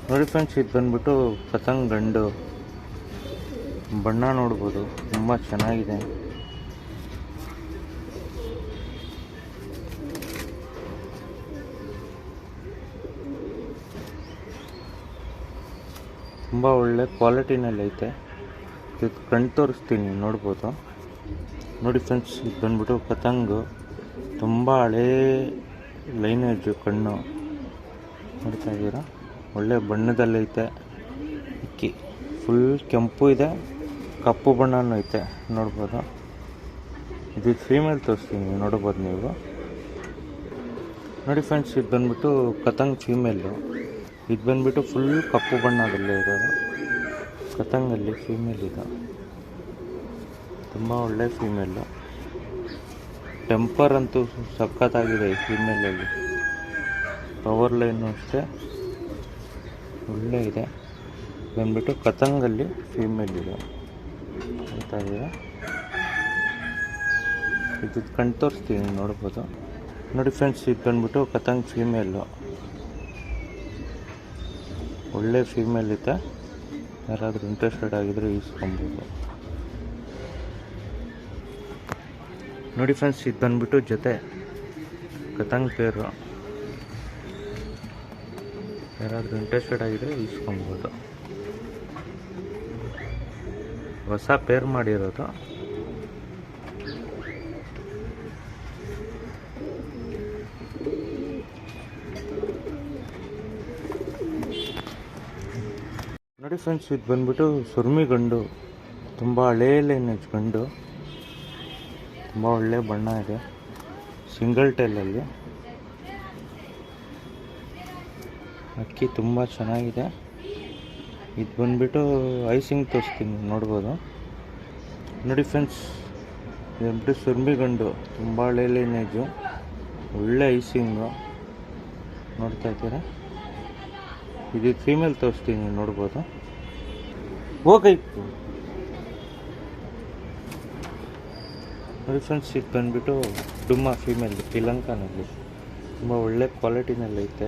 ನೋಡಿ ಫ್ರೆಂಡ್ಸ್, ಇದು ಬಂದ್ಬಿಟ್ಟು ಪತಂಗ್ ಗಂಡು. ಬಣ್ಣ ನೋಡ್ಬೋದು, ತುಂಬ ಚೆನ್ನಾಗಿದೆ. ತುಂಬ ಒಳ್ಳೆ ಕ್ವಾಲಿಟಿನಲ್ಲಿ ಐತೆ. ಇದು ಕಣ್ಣು ತೋರಿಸ್ತೀನಿ, ನೋಡ್ಬೋದು. ನೋಡಿ ಫ್ರೆಂಡ್ಸ್, ಇದು ಬಂದ್ಬಿಟ್ಟು ಪತಂಗು. ತುಂಬ ಹಳೇ ಲೈನೇಜು ಕಣ್ಣು ನೋಡ್ತಾ ಇದ್ದೀರಾ. ಒಳ್ಳೆ ಬಣ್ಣದಲ್ಲೈತೆ. ಇಕ್ಕಿ ಫುಲ್ ಕೆಂಪು ಇದೆ, ಕಪ್ಪು ಬಣ್ಣನೂ ಐತೆ, ನೋಡ್ಬೋದು. ಇದು ಫೀಮೇಲ್ ತೋರಿಸ್ತೀನಿ, ನೋಡ್ಬೋದು ನೀವು. ನೋಡಿ ಫ್ರೆಂಡ್ಸ್, ಇದು ಬಂದ್ಬಿಟ್ಟು ಪತಂಗ್ ಫೀಮೇಲು. ಇದು ಬಂದ್ಬಿಟ್ಟು ಫುಲ್ ಕಪ್ಪು ಬಣ್ಣದಲ್ಲೇ ಇರೋದು. ಪತಂಗಲ್ಲಿ ಫೀಮೇಲ್ ಇದು. ತುಂಬ ಒಳ್ಳೆ ಫೀಮೇಲು. ಟೆಂಪರ್ ಅಂತೂ ಸಖತ್ತಾಗಿದೆ ಈ ಫೀಮೇಲಲ್ಲಿ. ಪವರ್ ಲೈನು ಅಷ್ಟೇ ಒಳ್ಳೆ ಇದೆ. ಬಂದ್ಬಿಟ್ಟು ಪತಂಗಲ್ಲಿ ಫೀಮೇಲ್ ಇದೆ ಅಂತ ಇದ್ದೀರಾ. ಇದು ಕಣ್ಣು ತೋರಿಸ್ತೀನಿ, ನೋಡ್ಬೋದು. ನೋಡಿ ಫ್ರೆಂಡ್ಸ್, ಇದು ಬಂದ್ಬಿಟ್ಟು ಪತಂಗ್ ಫೀಮೇಲು. ಒಳ್ಳೆ ಫೀಮೇಲ್ ಇದೆ. ಯಾರಾದರೂ ಇಂಟ್ರೆಸ್ಟೆಡ್ ಆಗಿದ್ರೆ ಇಸ್ಕೊಬೋದು. ನೋಡಿ ಫ್ರೆಂಡ್ಸ್, ಇದು ಬಂದ್ಬಿಟ್ಟು ಜೊತೆ ಪತಂಗ್ ಪೇರು. ಯಾರಾದರೂ ಇಂಟ್ರೆಸ್ಟೆಡ್ ಆಗಿದ್ರೆ ಇಸ್ಕೊಬೋದು. ಹೊಸ ಪೇರ್ ಮಾಡಿರೋದು. ನೋಡಿ ಫ್ರೆಂಡ್ಸ್, ಇದು ಬಂದ್ಬಿಟ್ಟು ಸುರ್ಮಿ ಗಂಡು. ತುಂಬ ಹಳೇ ಲೈನೇಜ್ ಗಂಡು. ತುಂಬ ಒಳ್ಳೆ ಬಣ್ಣ ಇದೆ, ಸಿಂಗಲ್ ಟೈಲಲ್ಲಿ. ಅಕ್ಕಿ ತುಂಬ ಚೆನ್ನಾಗಿದೆ. ಇದು ಬಂದ್ಬಿಟ್ಟು ಐಸಿಂಗ್ ತೋರಿಸ್ತೀನಿ, ನೋಡ್ಬೋದು. ನೋಡಿ ಫ್ರೆಂಡ್ಸ್, ಇದು ಬಂದ್ಬಿಟ್ಟು ಸುರ್ಮಿ ಗಂಡು. ತುಂಬ ಹಳೆ ಲೈನೇಜು, ಒಳ್ಳೆ ಐಸಿಂಗು ನೋಡ್ತಾ ಇದ್ದೀರಾ. ಇದು ಫೀಮೇಲ್ ತೋರಿಸ್ತೀನಿ, ನೋಡ್ಬೋದು. ಹೋಗೈತು. ನೋಡಿ ಫ್ರೆಂಡ್ಸ್, ಇದು ಬಂದ್ಬಿಟ್ಟು ಡುಮ್ಮ ಫೀಮೇಲ್ ಶ್ರೀಲಂಕಾನಲ್ಲಿ. ತುಂಬ ಒಳ್ಳೆ ಕ್ವಾಲಿಟಿನಲ್ಲಿ ಐತೆ.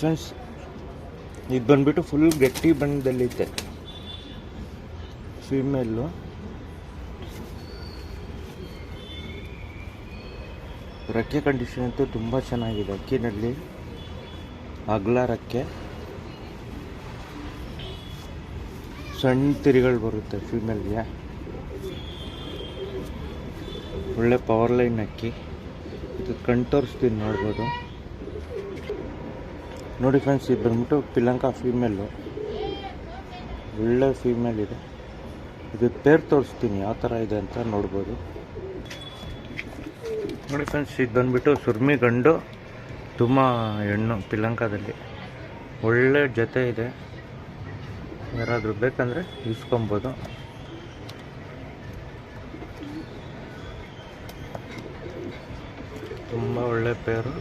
ಫ್ರೆಂಡ್ಸ್, ಇದು ಬಂದ್ಬಿಟ್ಟು ಫುಲ್ ಗಟ್ಟಿ ಬಣ್ಣದಲ್ಲೈತೆ ಫೀಮೇಲು. ರೆಕ್ಕೆ ಕಂಡೀಷನ್ ಅಂತೂ ತುಂಬ ಚೆನ್ನಾಗಿದೆ. ಅಕ್ಕಿನಲ್ಲಿ ಅಗಲ ರೆಕ್ಕೆ, ಸಣ್ಣ ತಿರಿಗಳು ಬರುತ್ತೆ ಫೀಮೇಲ್ಗೆ. ಒಳ್ಳೆ ಪವರ್ ಲೈನ್ ಅಕ್ಕಿ. ಇದು ಕಣ್ಣು ತೋರಿಸ್ತೀನಿ, ನೋಡ್ಬೋದು. ನೋಡಿ ಫ್ರೆಂಡ್ಸ್, ಇದು ಬಂದ್ಬಿಟ್ಟು ಶ್ರೀಲಂಕಾ ಫೀಮೇಲು. ಒಳ್ಳೆ ಫೀಮೇಲ್ ಇದೆ. ಇದು ಪೇರ್ ತೋರಿಸ್ತೀನಿ ಯಾವ ಥರ ಇದೆ ಅಂತ, ನೋಡ್ಬೋದು. ನೋಡಿ ಫ್ರೆಂಡ್ಸ್, ಇದು ಬಂದ್ಬಿಟ್ಟು ಸುರ್ಮಿ ಗಂಡು, ತುಂಬ ಹೆಣ್ಣು ಶ್ರೀಲಂಕಾದಲ್ಲಿ. ಒಳ್ಳೆ ಜೊತೆ ಇದೆ. ಯಾರಾದರೂ ಬೇಕಂದರೆ ಇಸ್ಕೊಬೋದು. ತುಂಬ ಒಳ್ಳೆ ಪೇರು.